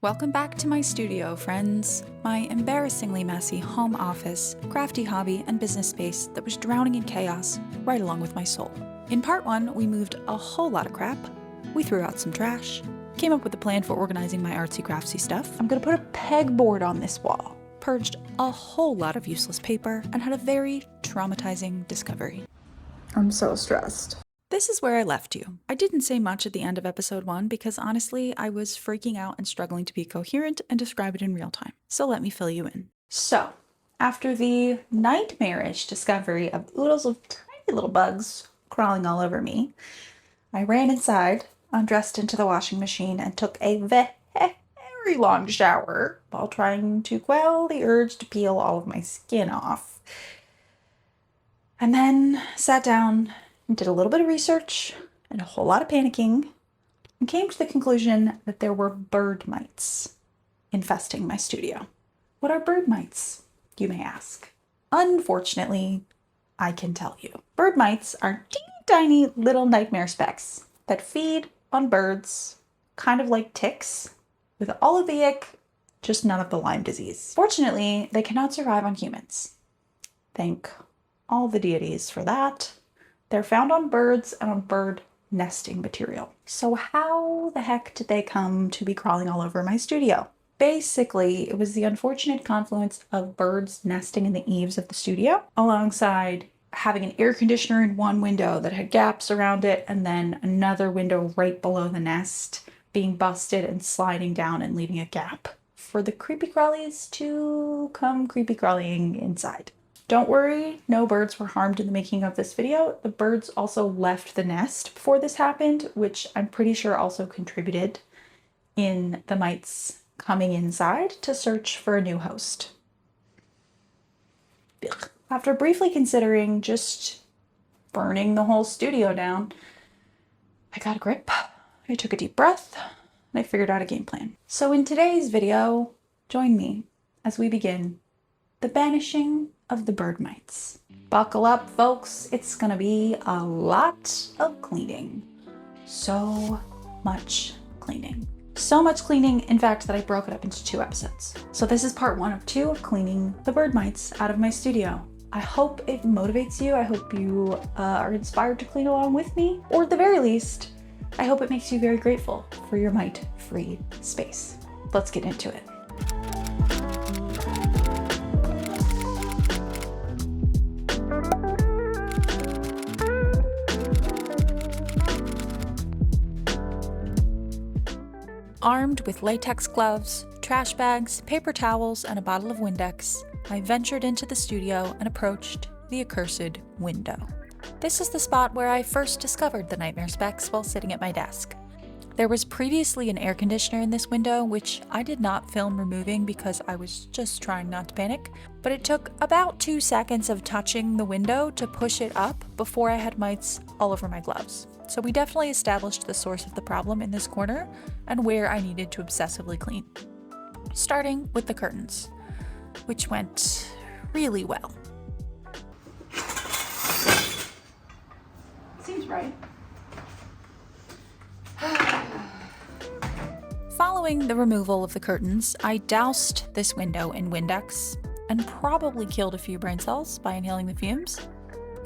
Welcome back to my studio, friends. My embarrassingly messy home office, crafty hobby, and business space that was drowning in chaos right along with my soul. In part 1, we moved a whole lot of crap, we threw out some trash, came up with a plan for organizing my artsy craftsy stuff. I'm gonna put a pegboard on this wall, purged a whole lot of useless paper, and had a very traumatizing discovery. I'm so stressed. This is where I left you. I didn't say much at the end of episode 1 because honestly, I was freaking out and struggling to be coherent and describe it in real time. So let me fill you in. So, after the nightmarish discovery of oodles of tiny little bugs crawling all over me, I ran inside, undressed into the washing machine, and took a very long shower while trying to quell the urge to peel all of my skin off. And then sat down and did a little bit of research and a whole lot of panicking and came to the conclusion that there were bird mites infesting my studio. What are bird mites, you may ask? Unfortunately, I can tell you. Bird mites are teeny tiny little nightmare specks that feed on birds, kind of like ticks, with all of the ick, just none of the Lyme disease. Fortunately, they cannot survive on humans. Thank all the deities for that. They're found on birds and on bird nesting material. So how the heck did they come to be crawling all over my studio? Basically, it was the unfortunate confluence of birds nesting in the eaves of the studio, alongside having an air conditioner in one window that had gaps around it, and then another window right below the nest being busted and sliding down and leaving a gap for the creepy crawlies to come creepy crawling inside. Don't worry, no birds were harmed in the making of this video. The birds also left the nest before this happened, which I'm pretty sure also contributed in the mites coming inside to search for a new host. Ugh. After briefly considering just burning the whole studio down, I got a grip, I took a deep breath, and I figured out a game plan. So in today's video, join me as we begin the banishing of the bird mites. Buckle up, folks. It's gonna be a lot of cleaning. So much cleaning. So much cleaning, in fact, that I broke it up into 2 episodes. So this is part 1 of 2 of cleaning the bird mites out of my studio. I hope it motivates you. I hope you are inspired to clean along with me, or at the very least, I hope it makes you very grateful for your mite-free space. Let's get into it. Armed with latex gloves, trash bags, paper towels, and a bottle of Windex, I ventured into the studio and approached the accursed window. This is the spot where I first discovered the nightmare specks while sitting at my desk. There was previously an air conditioner in this window, which I did not film removing because I was just trying not to panic, but it took about 2 seconds of touching the window to push it up before I had mites all over my gloves. So we definitely established the source of the problem in this corner and where I needed to obsessively clean. Starting with the curtains, which went really well. Seems right. Following the removal of the curtains, I doused this window in Windex and probably killed a few brain cells by inhaling the fumes,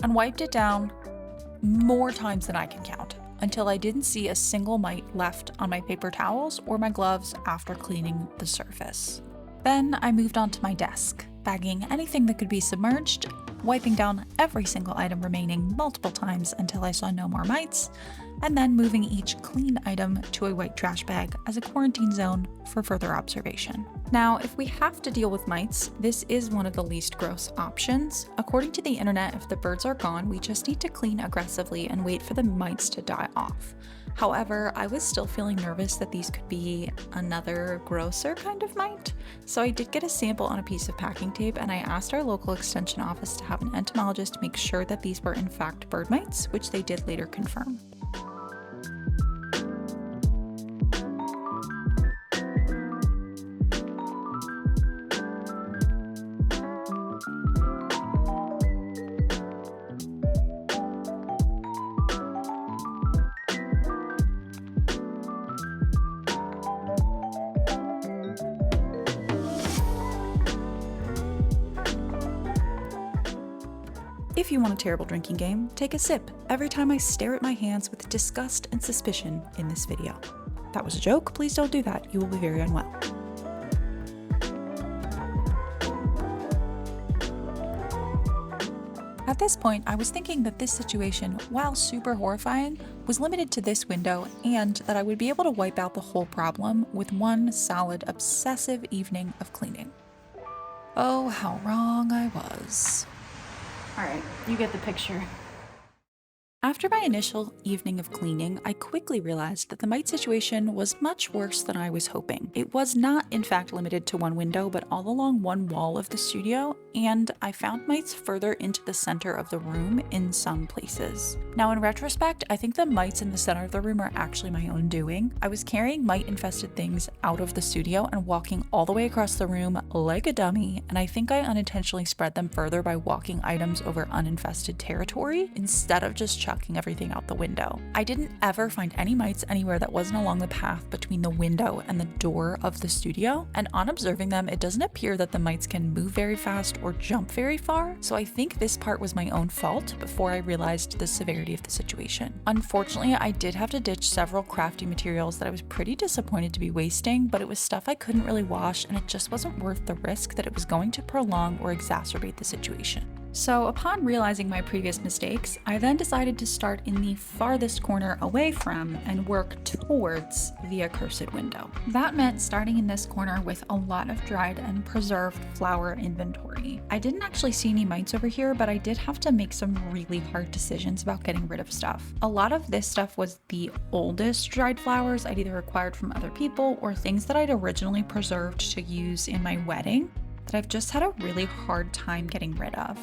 and wiped it down more times than I can count until I didn't see a single mite left on my paper towels or my gloves after cleaning the surface. Then I moved on to my desk, bagging anything that could be submerged, wiping down every single item remaining multiple times until I saw no more mites, and then moving each clean item to a white trash bag as a quarantine zone for further observation. Now, if we have to deal with mites, this is one of the least gross options. According to the internet, if the birds are gone, we just need to clean aggressively and wait for the mites to die off. However, I was still feeling nervous that these could be another grosser kind of mite, so I did get a sample on a piece of packing tape, and I asked our local extension office to have an entomologist make sure that these were in fact bird mites, which they did later confirm. If you want a terrible drinking game, take a sip every time I stare at my hands with disgust and suspicion in this video. That was a joke, please don't do that, you will be very unwell. At this point, I was thinking that this situation, while super horrifying, was limited to this window and that I would be able to wipe out the whole problem with one solid, obsessive evening of cleaning. Oh, how wrong I was. Alright, you get the picture. After my initial evening of cleaning, I quickly realized that the mite situation was much worse than I was hoping. It was not, in fact, limited to one window, but all along one wall of the studio, and I found mites further into the center of the room in some places. Now, in retrospect, I think the mites in the center of the room are actually my own doing. I was carrying mite-infested things out of the studio and walking all the way across the room like a dummy, and I think I unintentionally spread them further by walking items over uninfested territory instead of just chucking everything out the window. I didn't ever find any mites anywhere that wasn't along the path between the window and the door of the studio, and on observing them, it doesn't appear that the mites can move very fast or jump very far, so I think this part was my own fault before I realized the severity of the situation. Unfortunately, I did have to ditch several crafting materials that I was pretty disappointed to be wasting, but it was stuff I couldn't really wash, and it just wasn't worth the risk that it was going to prolong or exacerbate the situation. So upon realizing my previous mistakes, I then decided to start in the farthest corner away from and work towards the accursed window. That meant starting in this corner with a lot of dried and preserved flower inventory. I didn't actually see any mites over here, but I did have to make some really hard decisions about getting rid of stuff. A lot of this stuff was the oldest dried flowers I'd either acquired from other people or things that I'd originally preserved to use in my wedding that I've just had a really hard time getting rid of.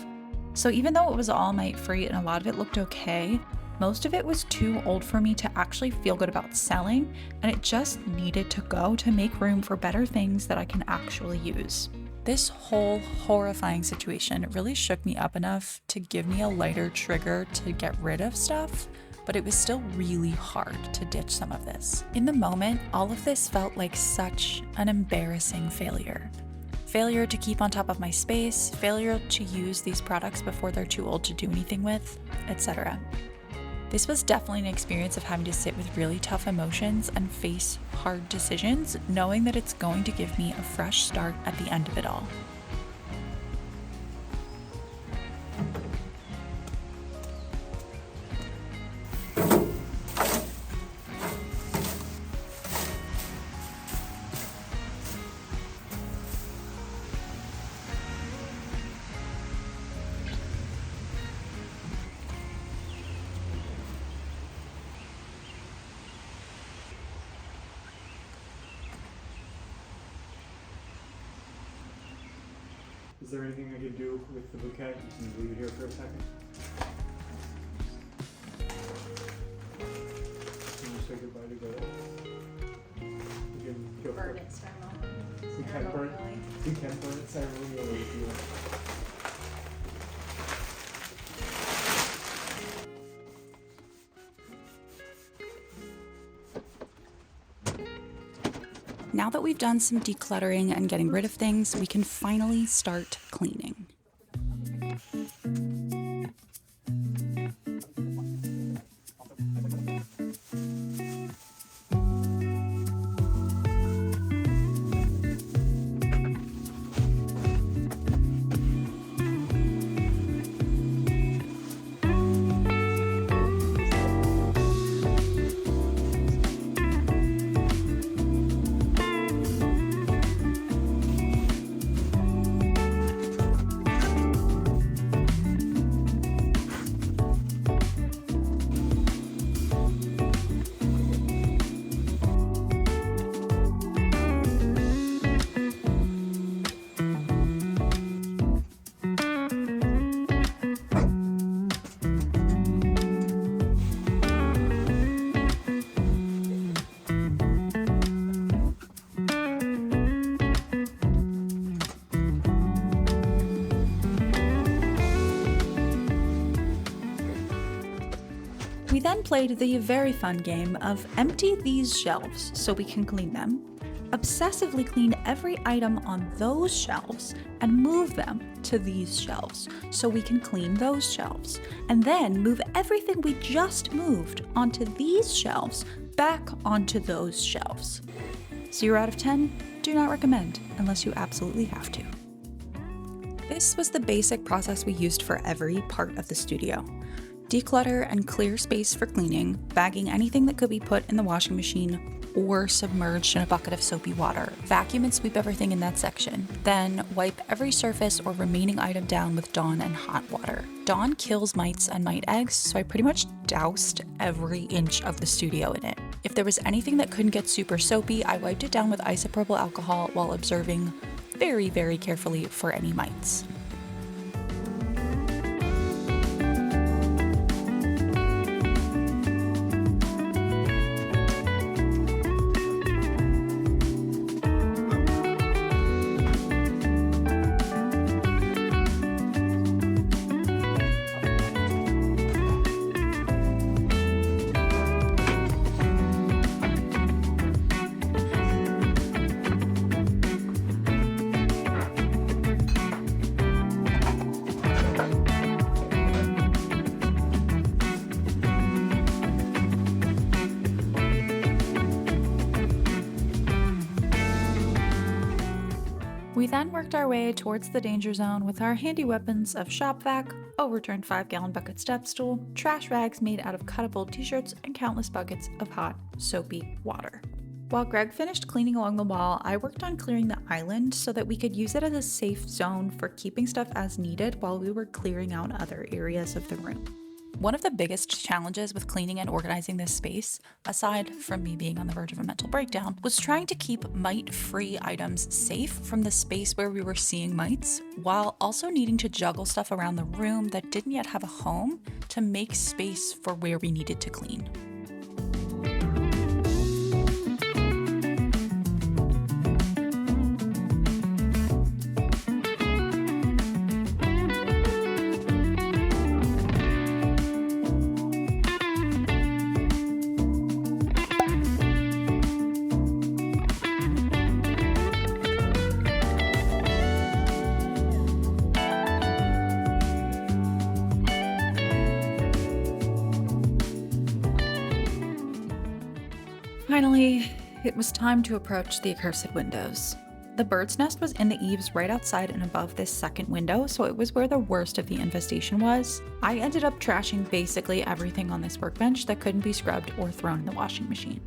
So even though it was all mite free and a lot of it looked okay, most of it was too old for me to actually feel good about selling, and it just needed to go to make room for better things that I can actually use. This whole horrifying situation really shook me up enough to give me a lighter trigger to get rid of stuff, but it was still really hard to ditch some of this. In the moment, all of this felt like such an embarrassing failure. Failure to keep on top of my space, failure to use these products before they're too old to do anything with, etc. This was definitely an experience of having to sit with really tough emotions and face hard decisions, knowing that it's going to give me a fresh start at the end of it all. Is there anything I could do with the bouquet? You can leave it here for a second. Can you say goodbye to go? You can go for it. You can burn it. You can burn it ceremonially if you want. Now that we've done some decluttering and getting rid of things, we can finally start cleaning. We then played the very fun game of empty these shelves so we can clean them, obsessively clean every item on those shelves and move them to these shelves so we can clean those shelves, and then move everything we just moved onto these shelves back onto those shelves. 0 out of 10, do not recommend unless you absolutely have to. This was the basic process we used for every part of the studio. Declutter and clear space for cleaning, bagging anything that could be put in the washing machine or submerged in a bucket of soapy water. Vacuum and sweep everything in that section. Then wipe every surface or remaining item down with Dawn and hot water. Dawn kills mites and mite eggs, so I pretty much doused every inch of the studio in it. If there was anything that couldn't get super soapy, I wiped it down with isopropyl alcohol while observing very, very carefully for any mites. We then worked our way towards the danger zone with our handy weapons of shop vac, overturned 5-gallon bucket step stool, trash rags made out of cuttable t-shirts, and countless buckets of hot, soapy water. While Greg finished cleaning along the wall, I worked on clearing the island so that we could use it as a safe zone for keeping stuff as needed while we were clearing out other areas of the room. One of the biggest challenges with cleaning and organizing this space, aside from me being on the verge of a mental breakdown, was trying to keep mite-free items safe from the space where we were seeing mites, while also needing to juggle stuff around the room that didn't yet have a home to make space for where we needed to clean. Finally, it was time to approach the accursed windows. The bird's nest was in the eaves right outside and above this second window, so it was where the worst of the infestation was. I ended up trashing basically everything on this workbench that couldn't be scrubbed or thrown in the washing machine.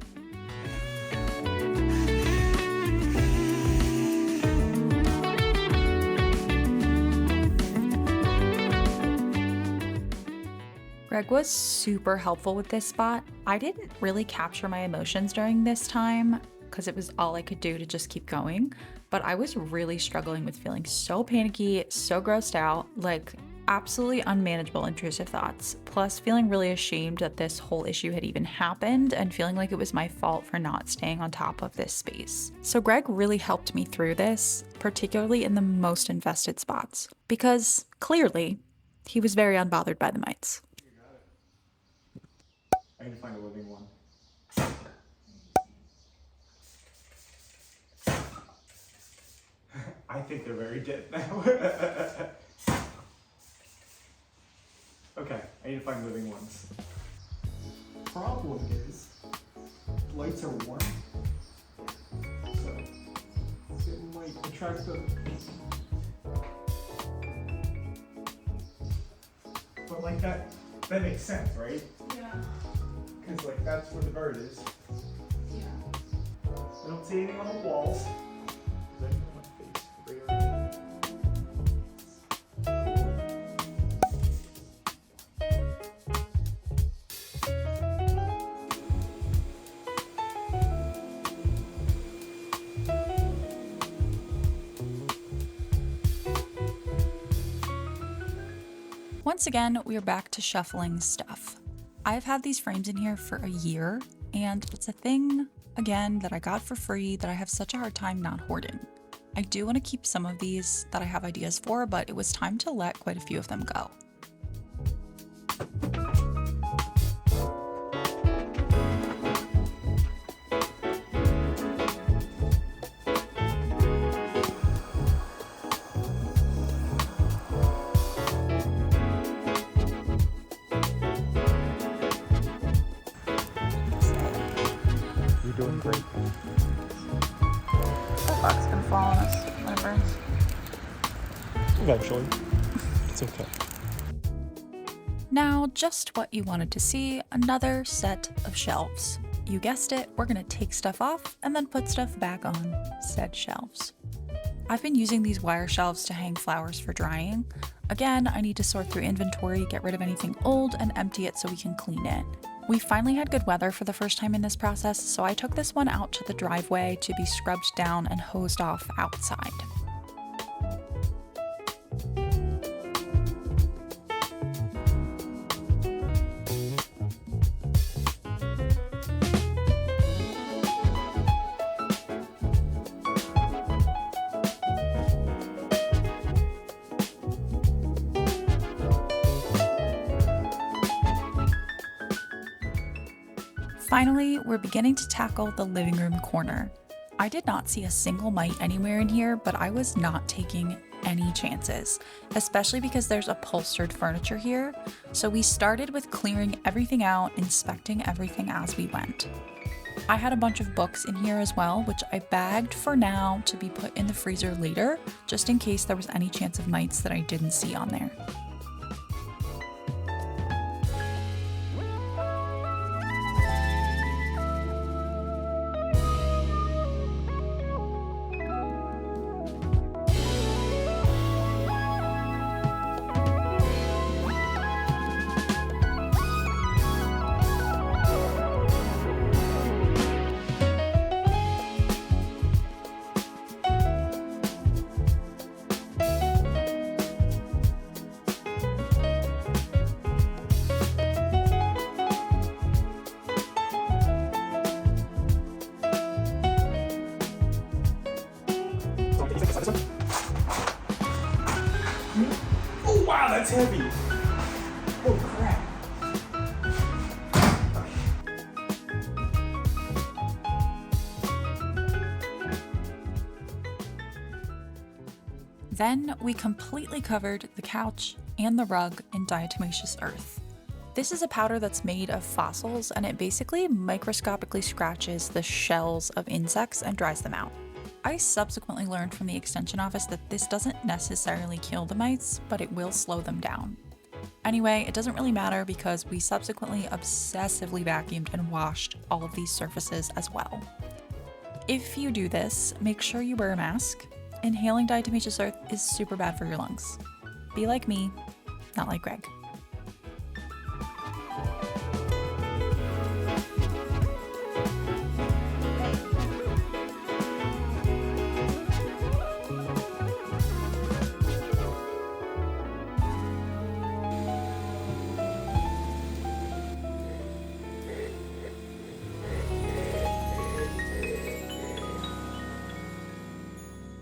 Greg was super helpful with this spot. I didn't really capture my emotions during this time because it was all I could do to just keep going, but I was really struggling with feeling so panicky, so grossed out, like absolutely unmanageable intrusive thoughts, plus feeling really ashamed that this whole issue had even happened and feeling like it was my fault for not staying on top of this space. So Greg really helped me through this, particularly in the most infested spots, because clearly he was very unbothered by the mites. I need to find a living one. I think they're very dead now. Okay, I need to find living ones. Problem is, lights are warm, so it might attract them. But like that makes sense, right? Yeah. Because like that's where the bird is. Yeah. I don't see anything on the walls. Once again, we are back to shuffling stuff. I've had these frames in here for a year, and it's a thing, again, that I got for free that I have such a hard time not hoarding. I do want to keep some of these that I have ideas for, but it was time to let quite a few of them go. box gonna fall on us when it burns? Eventually. It's okay. Now, just what you wanted to see, another set of shelves. You guessed it, we're gonna take stuff off and then put stuff back on said shelves. I've been using these wire shelves to hang flowers for drying. Again, I need to sort through inventory, get rid of anything old, and empty it so we can clean it. We finally had good weather for the first time in this process, so I took this one out to the driveway to be scrubbed down and hosed off outside. Finally, we're beginning to tackle the living room corner. I did not see a single mite anywhere in here, but I was not taking any chances, especially because there's upholstered furniture here. So we started with clearing everything out, inspecting everything as we went. I had a bunch of books in here as well, which I bagged for now to be put in the freezer later, just in case there was any chance of mites that I didn't see on there. Oh wow, that's heavy! Oh crap! Then we completely covered the couch and the rug in diatomaceous earth. This is a powder that's made of fossils, and it basically microscopically scratches the shells of insects and dries them out. I subsequently learned from the extension office that this doesn't necessarily kill the mites, but it will slow them down. Anyway, it doesn't really matter because we subsequently obsessively vacuumed and washed all of these surfaces as well. If you do this, make sure you wear a mask. Inhaling diatomaceous earth is super bad for your lungs. Be like me, not like Greg.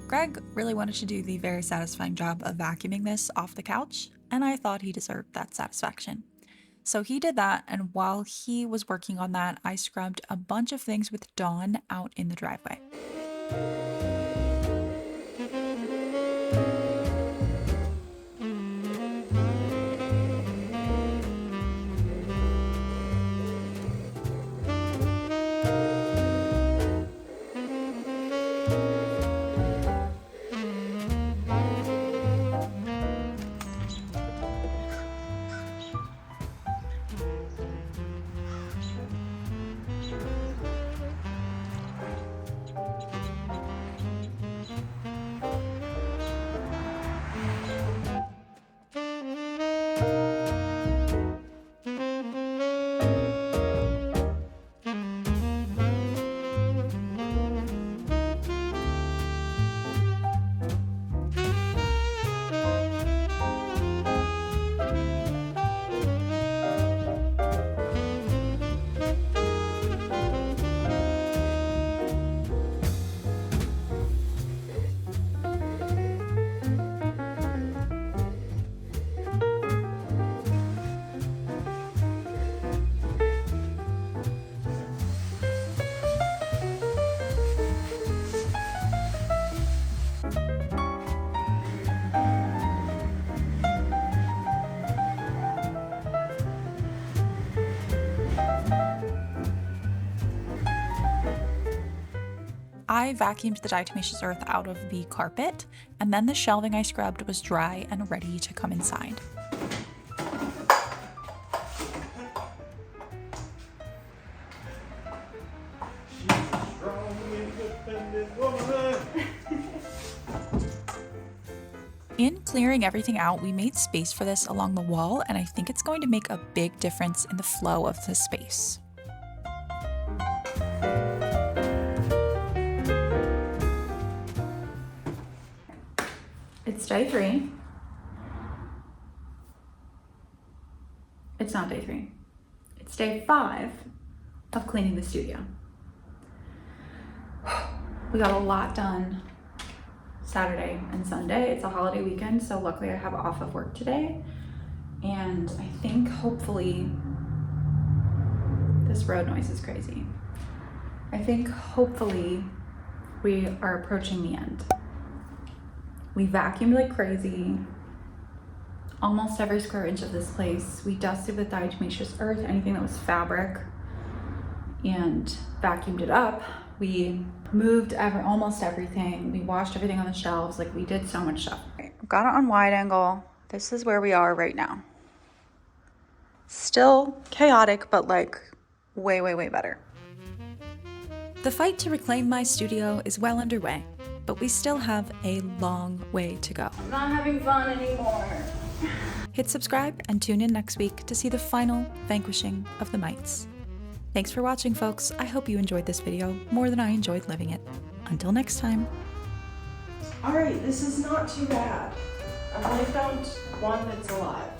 Greg really wanted to do the very satisfying job of vacuuming this off the couch, and I thought he deserved that satisfaction. So he did that, and while he was working on that, I scrubbed a bunch of things with Dawn out in the driveway. I vacuumed the diatomaceous earth out of the carpet, and then the shelving I scrubbed was dry and ready to come inside. She's a strong, independent woman. In clearing everything out, we made space for this along the wall, and I think it's going to make a big difference in the flow of the space. It's day 3. It's not day 3. It's day 5 of cleaning the studio. We got a lot done Saturday and Sunday. It's a holiday weekend, so luckily I have off of work today. And I think hopefully, this road noise is crazy. I think hopefully we are approaching the end. We vacuumed like crazy. Almost every square inch of this place. We dusted with diatomaceous earth, anything that was fabric, and vacuumed it up. We moved almost everything. We washed everything on the shelves. Like, we did so much stuff. I've got it on wide angle. This is where we are right now. Still chaotic, but like way, way, way better. The fight to reclaim my studio is well underway, but we still have a long way to go. I'm not having fun anymore. Hit subscribe and tune in next week to see the final vanquishing of the mites. Thanks for watching, folks. I hope you enjoyed this video more than I enjoyed living it. Until next time. Alright, this is not too bad. I've only found one that's alive.